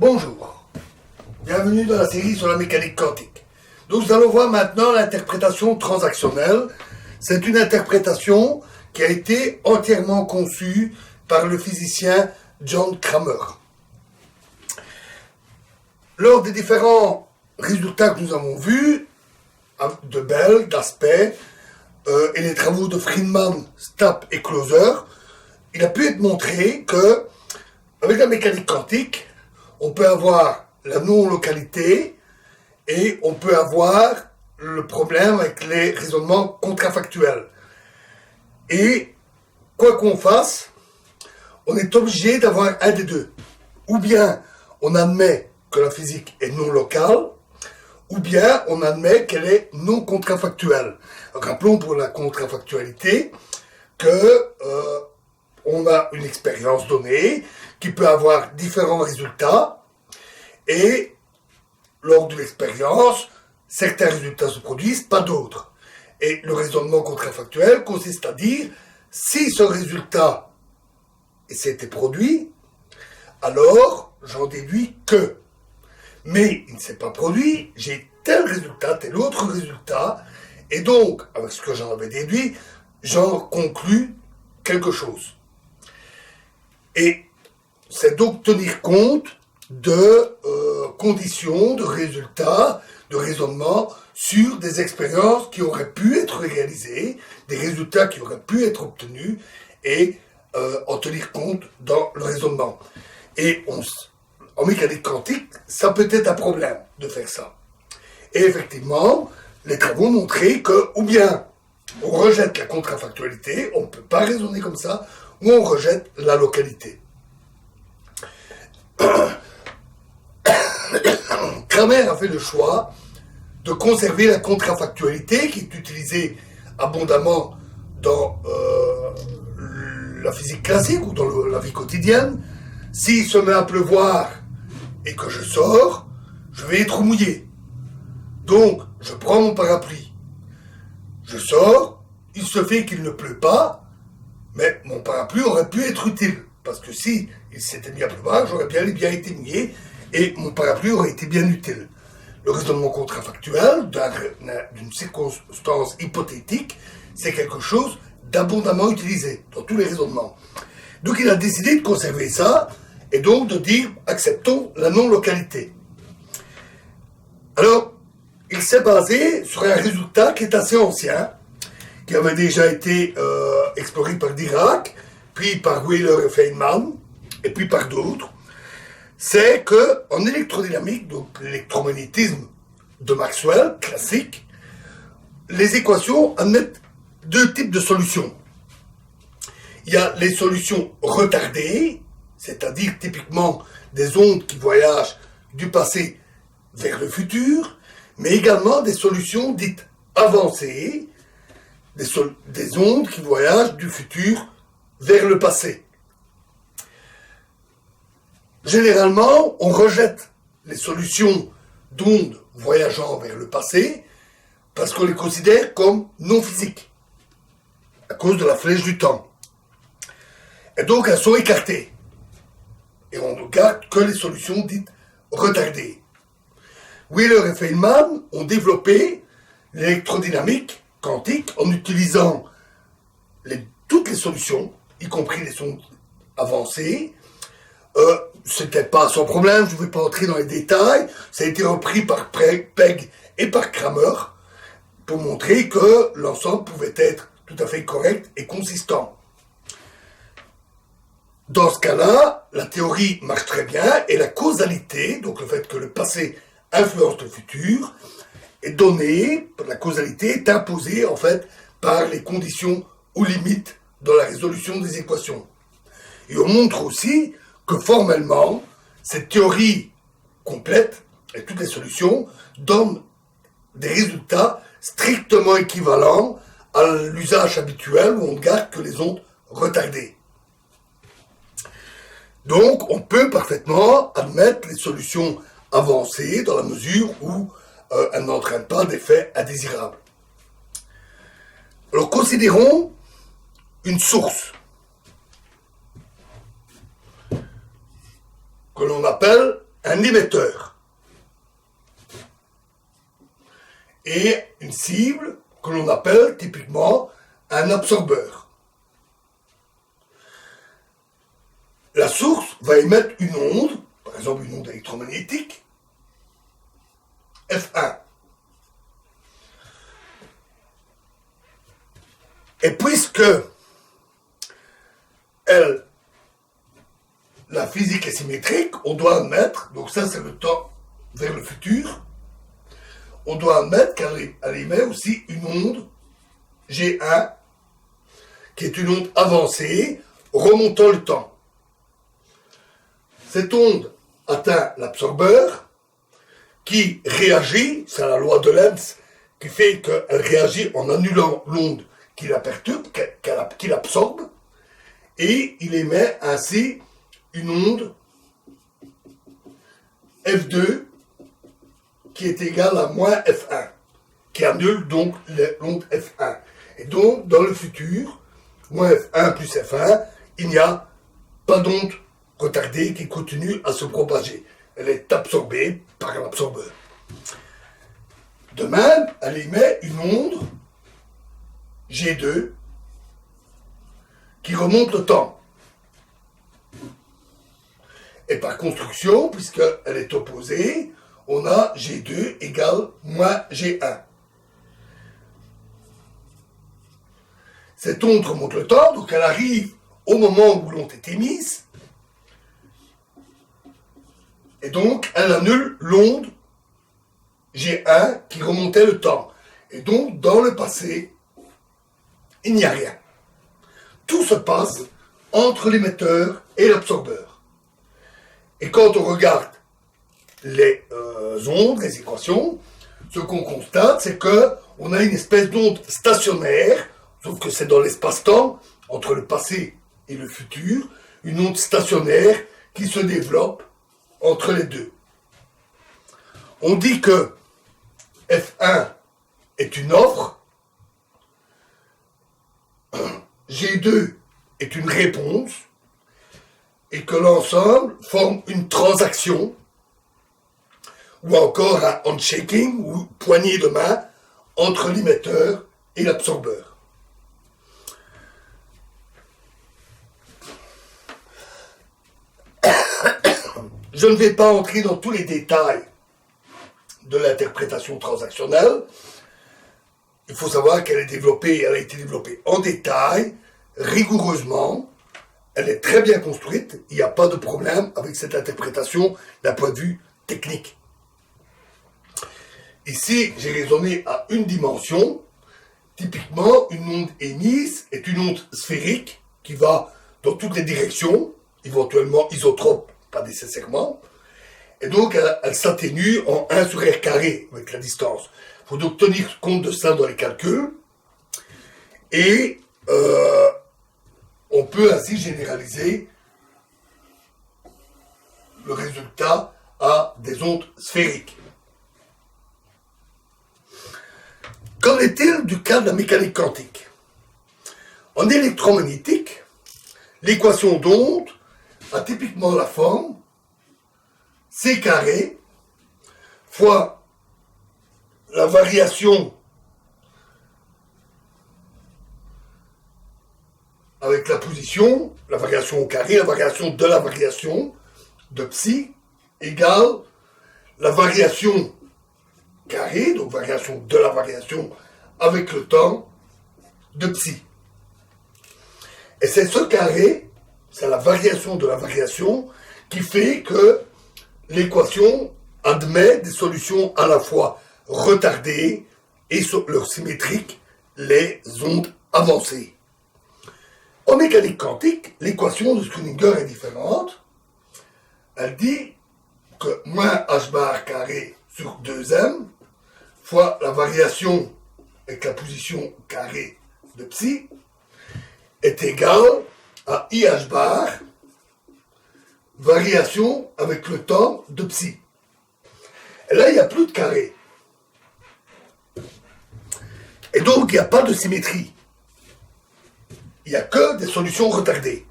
Bonjour, bienvenue dans la série sur la mécanique quantique. Donc nous allons voir maintenant l'interprétation transactionnelle. C'est une interprétation qui a été entièrement conçue par le physicien John Cramer. Lors des différents résultats que nous avons vus, de Bell, d'Aspect, et les travaux de Friedman, Stapp et Closer, il a pu être montré que, avec la mécanique quantique, on peut avoir la non-localité et on peut avoir le problème avec les raisonnements contrafactuels. Et quoi qu'on fasse, on est obligé d'avoir un des deux. Ou bien on admet que la physique est non locale, ou bien on admet qu'elle est non contrafactuelle. Rappelons pour la contrafactualité que on a une expérience donnée qui peut avoir différents résultats et lors de l'expérience, certains résultats se produisent, pas d'autres. Et le raisonnement contrafactuel consiste à dire si ce résultat s'était produit, alors j'en déduis que. Mais il ne s'est pas produit, j'ai tel résultat, tel autre résultat, et donc, avec ce que j'en avais déduit, j'en conclus quelque chose. Et c'est donc tenir compte de conditions, de résultats, de raisonnements sur des expériences qui auraient pu être réalisées, des résultats qui auraient pu être obtenus, et en tenir compte dans le raisonnement. Et en mécanique quantique, ça peut être un problème de faire ça. Et effectivement, les travaux ont montré que, ou bien on rejette la contrafactualité, on ne peut pas raisonner comme ça, ou on rejette la localité. Cramer a fait le choix de conserver la contrafactualité qui est utilisée abondamment dans la physique classique ou dans la vie quotidienne. S'il se met à pleuvoir et que je sors, je vais être mouillé. Donc, je prends mon parapluie. Je sors, il se fait qu'il ne pleut pas, mais mon parapluie aurait pu être utile. Parce que si il s'était mis à pleuvoir, j'aurais bien été mouillé et mon parapluie aurait été bien utile. Le raisonnement contrafactuel d'une circonstance hypothétique, c'est quelque chose d'abondamment utilisé dans tous les raisonnements. Donc il a décidé de conserver ça et donc de dire acceptons la non-localité. Alors, il s'est basé sur un résultat qui est assez ancien, qui avait déjà été exploré par Dirac, puis par Wheeler et Feynman, et puis par d'autres. C'est qu'en électrodynamique, donc l'électromagnétisme de Maxwell, classique, les équations admettent deux types de solutions. Il y a les solutions retardées, c'est-à-dire typiquement des ondes qui voyagent du passé vers le futur, mais également des solutions dites avancées, des ondes qui voyagent du futur vers le passé. Généralement, on rejette les solutions d'ondes voyageant vers le passé parce qu'on les considère comme non physiques, à cause de la flèche du temps. Et donc, elles sont écartées. Et on ne garde que les solutions dites retardées. Wheeler et Feynman ont développé l'électrodynamique quantique en utilisant toutes les solutions, y compris les ondes avancées. C'était pas sans problème, je ne vais pas entrer dans les détails. Ça a été repris par Pegg et par Cramer pour montrer que l'ensemble pouvait être tout à fait correct et consistant. Dans ce cas-là, la théorie marche très bien et la causalité, donc le fait que le passé influence le futur, est donnée, la causalité est imposée en fait par les conditions ou limites dans la résolution des équations. Et on montre aussi que formellement, cette théorie complète et toutes les solutions donnent des résultats strictement équivalents à l'usage habituel où on ne garde que les ondes retardées. Donc, on peut parfaitement admettre les solutions avancées dans la mesure où elles n'entraînent pas d'effets indésirables. Alors, considérons une source que l'on appelle un émetteur et une cible que l'on appelle typiquement un absorbeur. La source va émettre une onde, par exemple une onde électromagnétique, F1. Et puisque la physique est symétrique, on doit admettre, donc ça c'est le temps vers le futur, on doit admettre qu'elle émet aussi une onde G1, qui est une onde avancée, remontant le temps. Cette onde atteint l'absorbeur, qui réagit, c'est la loi de Lenz, qui fait qu'elle réagit en annulant l'onde qui la perturbe, qui l'absorbe, et il émet ainsi une onde F2 qui est égale à moins F1, qui annule donc l'onde F1. Et donc, dans le futur, moins F1 plus F1, il n'y a pas d'onde retardée qui continue à se propager. Elle est absorbée par l'absorbeur. De même, elle émet une onde G2 qui remonte le temps. Et par construction, puisqu'elle est opposée, on a G2 égale moins G1. Cette onde remonte le temps, donc elle arrive au moment où l'onde est émise, et donc elle annule l'onde G1 qui remontait le temps. Et donc, dans le passé, il n'y a rien. Tout se passe entre l'émetteur et l'absorbeur. Et quand on regarde les ondes, les équations, ce qu'on constate, c'est qu'on a une espèce d'onde stationnaire, sauf que c'est dans l'espace-temps, entre le passé et le futur, une onde stationnaire qui se développe entre les deux. On dit que F1 est une offre, G2 est une réponse, et que l'ensemble forme une transaction, ou encore un handshaking, ou poignée de main, entre l'émetteur et l'absorbeur. Je ne vais pas entrer dans tous les détails de l'interprétation transactionnelle. Il faut savoir qu'elle elle a été développée en détail, rigoureusement. Elle est très bien construite. Il n'y a pas de problème avec cette interprétation d'un point de vue technique. Ici, j'ai raisonné à une dimension. Typiquement, une onde émise est une onde sphérique qui va dans toutes les directions, éventuellement isotrope, pas nécessairement. Et donc, elle s'atténue en 1 sur r carré avec la distance. Il faut donc tenir compte de ça dans les calculs. Et on peut ainsi généraliser le résultat à des ondes sphériques. Qu'en est-il du cas de la mécanique quantique? En électromagnétique, l'équation d'onde a typiquement la forme C carré fois la variation avec la position, la variation au carré, la variation de psi égale la variation carré, donc variation de la variation avec le temps de psi. Et c'est ce carré, c'est la variation de la variation qui fait que l'équation admet des solutions à la fois retardées et leur symétrique, les ondes avancées. En mécanique quantique, l'équation de Schrödinger est différente. Elle dit que moins h bar carré sur 2m fois la variation avec la position carré de psi est égal à IH bar variation avec le temps de psi. Et là, il n'y a plus de carré. Et donc, il n'y a pas de symétrie. Il n'y a que des solutions retardées.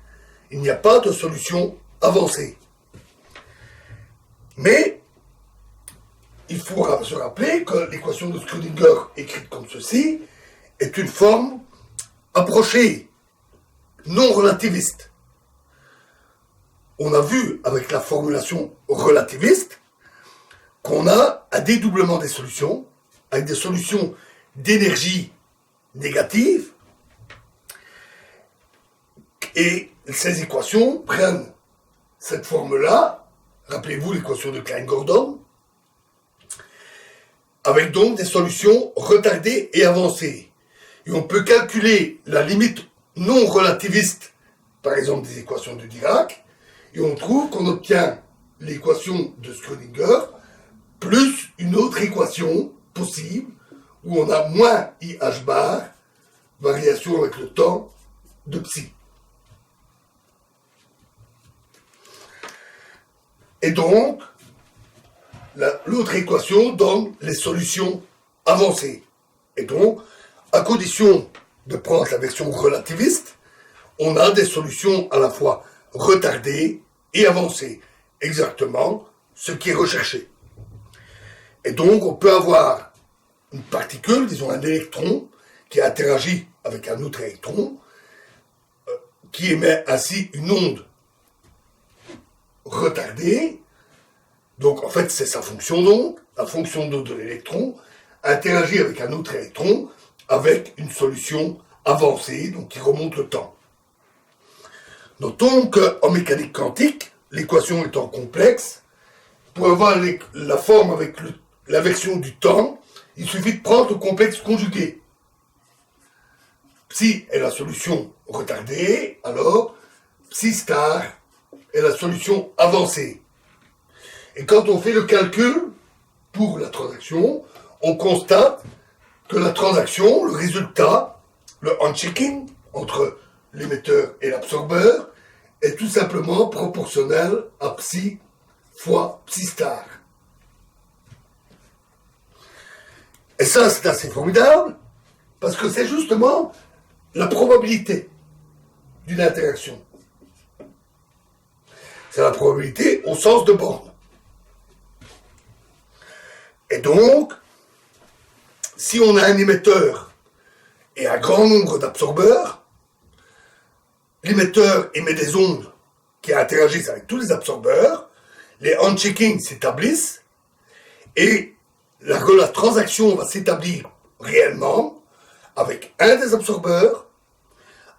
Il n'y a pas de solution avancée. Mais il faut se rappeler que l'équation de Schrödinger, écrite comme ceci, est une forme approchée, non relativiste. On a vu avec la formulation relativiste qu'on a un dédoublement des solutions, avec des solutions d'énergie négative, et ces équations prennent cette forme-là, rappelez-vous l'équation de Klein-Gordon, avec donc des solutions retardées et avancées. Et on peut calculer la limite non relativiste, par exemple des équations de Dirac, et on trouve qu'on obtient l'équation de Schrödinger plus une autre équation possible où on a moins IH bar, variation avec le temps de psi. Et donc, l'autre équation donne les solutions avancées. Et donc, à condition de prendre la version relativiste, on a des solutions à la fois retardées et avancées. Exactement ce qui est recherché. Et donc, on peut avoir une particule, disons un électron, qui interagit avec un autre électron, qui émet ainsi une onde retardée. Donc, en fait, c'est sa fonction d'onde. La fonction d'onde de l'électron interagit avec un autre électron avec une solution avancée, donc qui remonte le temps. Notons qu'en mécanique quantique, l'équation étant complexe, pour avoir la forme avec l'inversion du temps, il suffit de prendre le complexe conjugué. Psi est la solution retardée, alors psi star est la solution avancée. Et quand on fait le calcul pour la transaction, on constate que la transaction, le résultat, le handshaking entre l'émetteur et l'absorbeur, est tout simplement proportionnel à psi fois psi star. Et ça, c'est assez formidable, parce que c'est justement la probabilité d'une interaction. C'est la probabilité au sens de borne. Et donc, si on a un émetteur et un grand nombre d'absorbeurs, l'émetteur émet des ondes qui interagissent avec tous les absorbeurs, les handshaking s'établissent, et la transaction va s'établir réellement avec un des absorbeurs,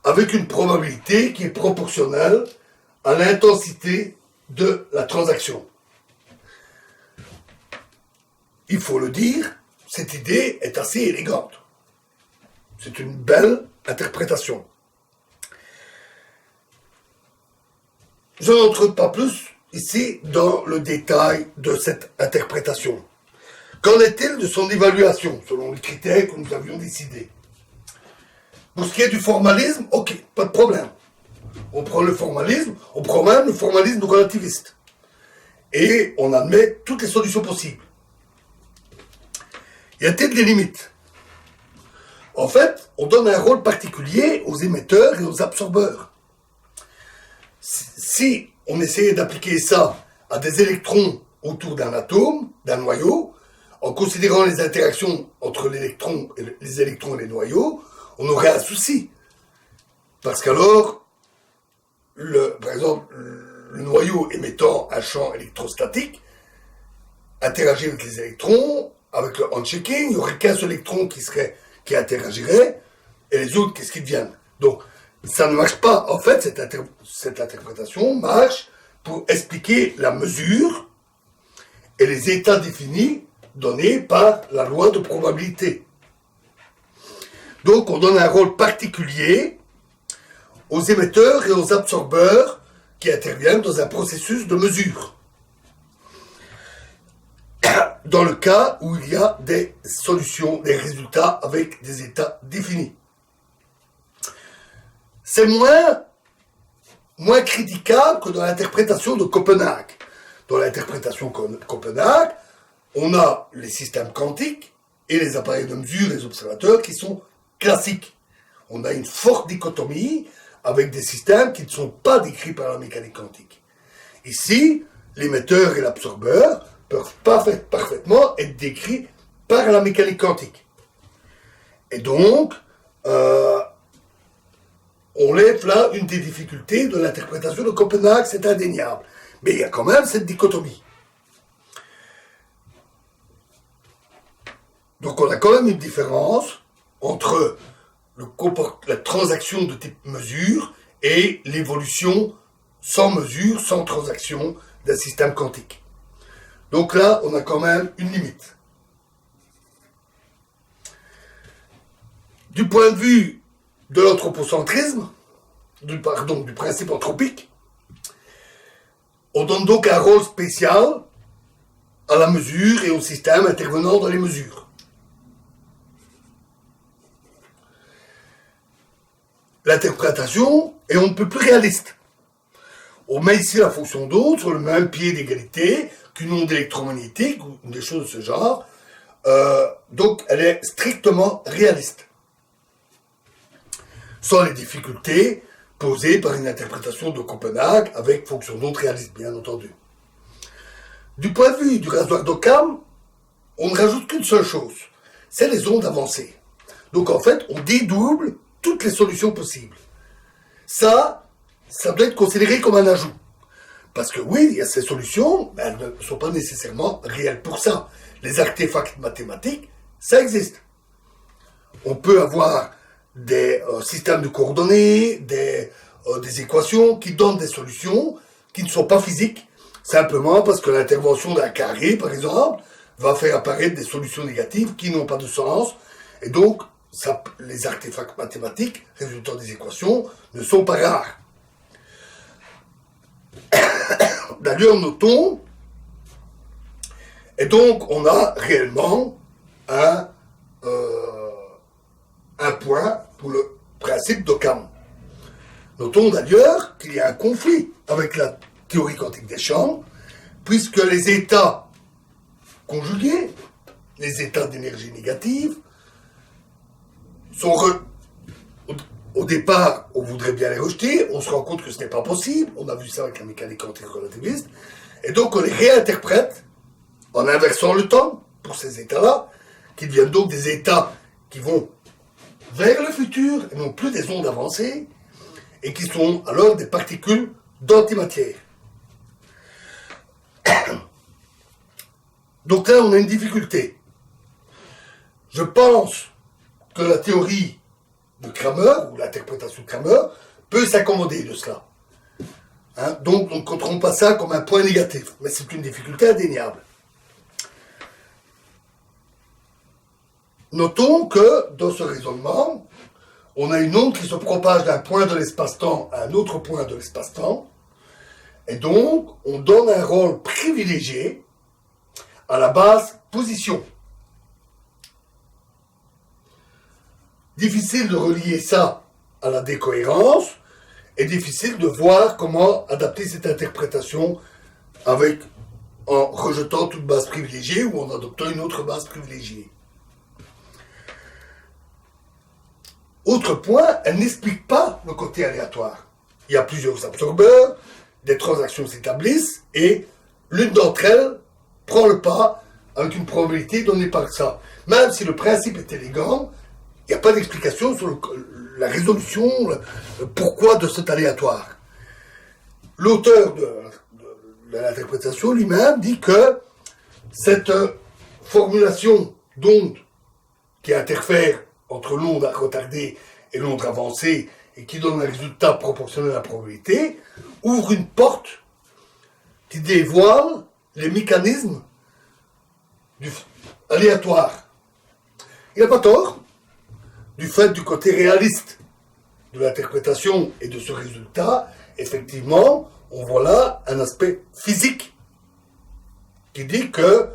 avec une probabilité qui est proportionnelle à l'intensité de la transaction. Il faut le dire, cette idée est assez élégante. C'est une belle interprétation. Je n'entre pas plus ici dans le détail de cette interprétation. Qu'en est-il de son évaluation, selon les critères que nous avions décidés? Pour ce qui est du formalisme, ok, pas de problème. On prend le formalisme, on prend même le formalisme relativiste. Et on admet toutes les solutions possibles. Y a-t-il des limites? En fait, on donne un rôle particulier aux émetteurs et aux absorbeurs. Si on essayait d'appliquer ça à des électrons autour d'un atome, d'un noyau, en considérant les interactions entre les électrons et les noyaux, on aurait un souci. Parce qu'alors, par exemple, le noyau émettant un champ électrostatique interagit avec les électrons, avec le handshaking, il n'y aurait qu'un seul électron qui interagirait, et les autres, qu'est-ce qu'ils deviennent? Donc, ça ne marche pas. En fait, cette interprétation marche pour expliquer la mesure et les états définis donnés par la loi de probabilité. Donc, on donne un rôle particulier aux émetteurs et aux absorbeurs qui interviennent dans un processus de mesure. Dans le cas où il y a des solutions, des résultats avec des états définis. C'est moins critiquable que dans l'interprétation de Copenhague. Dans l'interprétation de Copenhague, on a les systèmes quantiques et les appareils de mesure, les observateurs, qui sont classiques. On a une forte dichotomie avec des systèmes qui ne sont pas décrits par la mécanique quantique. Ici, l'émetteur et l'absorbeur peuvent parfaitement être décrits par la mécanique quantique. Et donc, on lève là une des difficultés de l'interprétation de Copenhague, c'est indéniable. Mais il y a quand même cette dichotomie. Donc on a quand même une différence entre la transaction de type mesure et l'évolution sans mesure, sans transaction d'un système quantique. Donc là, on a quand même une limite. Du point de vue de l'anthropocentrisme, du principe anthropique, on donne donc un rôle spécial à la mesure et au système intervenant dans les mesures. L'interprétation est on ne peut plus réaliste. On met ici la fonction d'onde sur le même pied d'égalité qu'une onde électromagnétique ou des choses de ce genre. Donc elle est strictement réaliste. Sans les difficultés posées par une interprétation de Copenhague avec fonction d'onde réaliste, bien entendu. Du point de vue du rasoir d'Occam, on ne rajoute qu'une seule chose, c'est les ondes avancées. Donc en fait, on dédouble toutes les solutions possibles. Ça doit être considéré comme un ajout. Parce que oui, il y a ces solutions, mais elles ne sont pas nécessairement réelles pour ça. Les artefacts mathématiques, ça existe. On peut avoir des systèmes de coordonnées, des équations qui donnent des solutions qui ne sont pas physiques, simplement parce que l'intervention d'un carré, par exemple, va faire apparaître des solutions négatives qui n'ont pas de sens, et donc les artefacts mathématiques résultant des équations ne sont pas rares. D'ailleurs, notons, et donc on a réellement un point pour le principe d'Occam. Notons d'ailleurs qu'il y a un conflit avec la théorie quantique des champs, puisque les états conjugués, les états d'énergie négative, sont au départ, on voudrait bien les rejeter, on se rend compte que ce n'est pas possible, on a vu ça avec la mécanique quantique relativiste, et donc on les réinterprète en inversant le temps pour ces états-là, qui deviennent donc des états qui vont vers le futur, et non plus des ondes avancées, et qui sont alors des particules d'antimatière. Donc là, on a une difficulté. Je pense que la théorie de Cramer, ou l'interprétation de Cramer, peut s'accommoder de cela. Donc, on ne compterons pas ça comme un point négatif, mais c'est une difficulté indéniable. Notons que, dans ce raisonnement, on a une onde qui se propage d'un point de l'espace-temps à un autre point de l'espace-temps, et donc, on donne un rôle privilégié à la basse position. Difficile de relier ça à la décohérence, et difficile de voir comment adapter cette interprétation en rejetant toute base privilégiée ou en adoptant une autre base privilégiée. Autre point, elle n'explique pas le côté aléatoire. Il y a plusieurs absorbeurs, des transactions s'établissent, et l'une d'entre elles prend le pas avec une probabilité donnée par ça. Même si le principe est élégant, il n'y a pas d'explication sur la résolution, le pourquoi de cet aléatoire. L'auteur de l'interprétation lui-même dit que cette formulation d'onde qui interfère entre l'onde retardée et l'onde avancée et qui donne un résultat proportionnel à la probabilité, ouvre une porte qui dévoile les mécanismes aléatoires. Il n'a pas tort, du fait du côté réaliste de l'interprétation et de ce résultat, effectivement, on voit là un aspect physique qui dit que,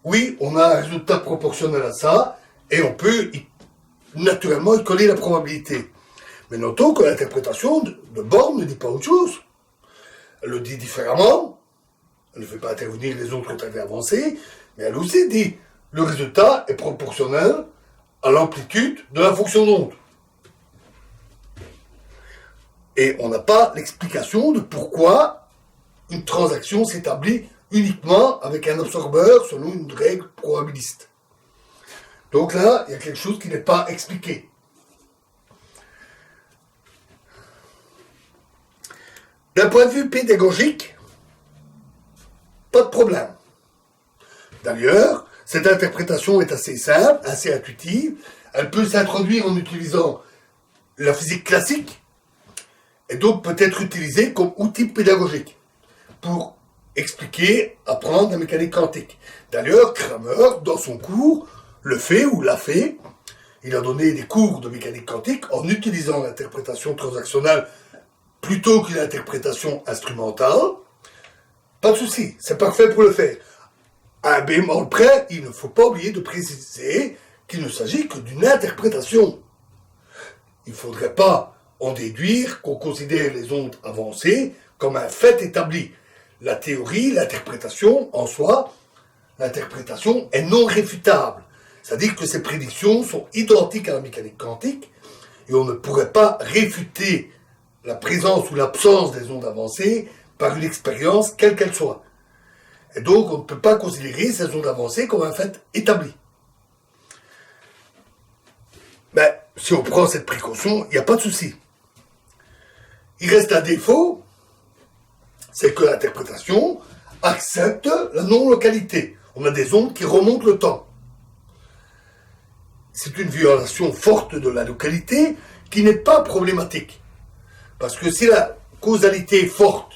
oui, on a un résultat proportionnel à ça, et on peut naturellement y coller la probabilité. Mais notons que l'interprétation de Born ne dit pas autre chose. Elle le dit différemment, elle ne fait pas intervenir les autres retardés avancés, mais elle aussi dit le résultat est proportionnel à l'amplitude de la fonction d'onde. Et on n'a pas l'explication de pourquoi une transaction s'établit uniquement avec un absorbeur selon une règle probabiliste. Donc là, il y a quelque chose qui n'est pas expliqué. D'un point de vue pédagogique, pas de problème. D'ailleurs, cette interprétation est assez simple, assez intuitive. Elle peut s'introduire en utilisant la physique classique et donc peut être utilisée comme outil pédagogique pour expliquer, apprendre la mécanique quantique. D'ailleurs, Cramer, dans son cours, le fait ou l'a fait. Il a donné des cours de mécanique quantique en utilisant l'interprétation transactionnelle plutôt qu'une interprétation instrumentale. Pas de souci, c'est parfait pour le faire. À un bémol près, il ne faut pas oublier de préciser qu'il ne s'agit que d'une interprétation. Il ne faudrait pas en déduire qu'on considère les ondes avancées comme un fait établi. La théorie, l'interprétation en soi, l'interprétation est non réfutable. C'est-à-dire que ces prédictions sont identiques à la mécanique quantique et on ne pourrait pas réfuter la présence ou l'absence des ondes avancées par une expérience quelle qu'elle soit. Et donc on ne peut pas considérer ces ondes avancées comme un fait établi. Mais si on prend cette précaution, il n'y a pas de souci. Il reste un défaut, c'est que l'interprétation accepte la non-localité. On a des ondes qui remontent le temps. C'est une violation forte de la localité qui n'est pas problématique. Parce que si la causalité forte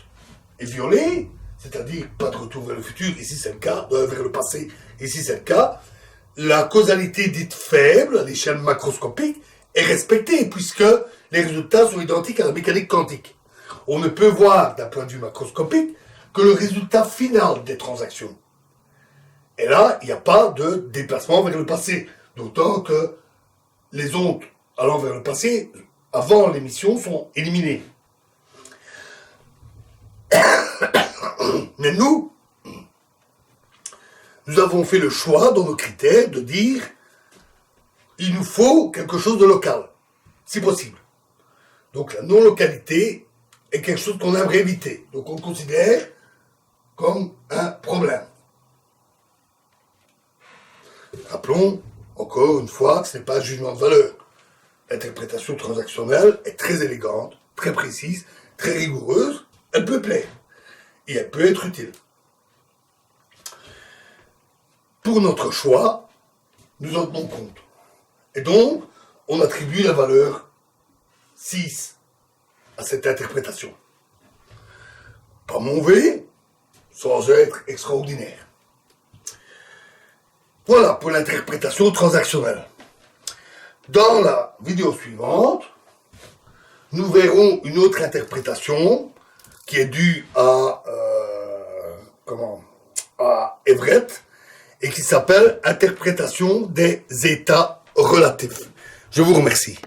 est violée, c'est-à-dire pas de retour vers le futur, ici c'est le cas, vers le passé, ici c'est le cas, la causalité dite faible, à l'échelle macroscopique, est respectée, puisque les résultats sont identiques à la mécanique quantique. On ne peut voir, d'un point de vue macroscopique, que le résultat final des transactions. Et là, il n'y a pas de déplacement vers le passé, d'autant que les ondes allant vers le passé, avant l'émission, sont éliminées. Mais nous avons fait le choix, dans nos critères, de dire il nous faut quelque chose de local, si possible. Donc la non-localité est quelque chose qu'on aimerait éviter. Donc on le considère comme un problème. Rappelons, encore une fois, que ce n'est pas un jugement de valeur. L'interprétation transactionnelle est très élégante, très précise, très rigoureuse, elle peut plaire. Et elle peut être utile. Pour notre choix, nous en tenons compte. Et donc, on attribue la valeur 6 à cette interprétation. Pas mauvais, sans être extraordinaire. Voilà pour l'interprétation transactionnelle. Dans la vidéo suivante, nous verrons une autre interprétation qui est due à Everett et qui s'appelle interprétation des états relatifs. Je vous remercie.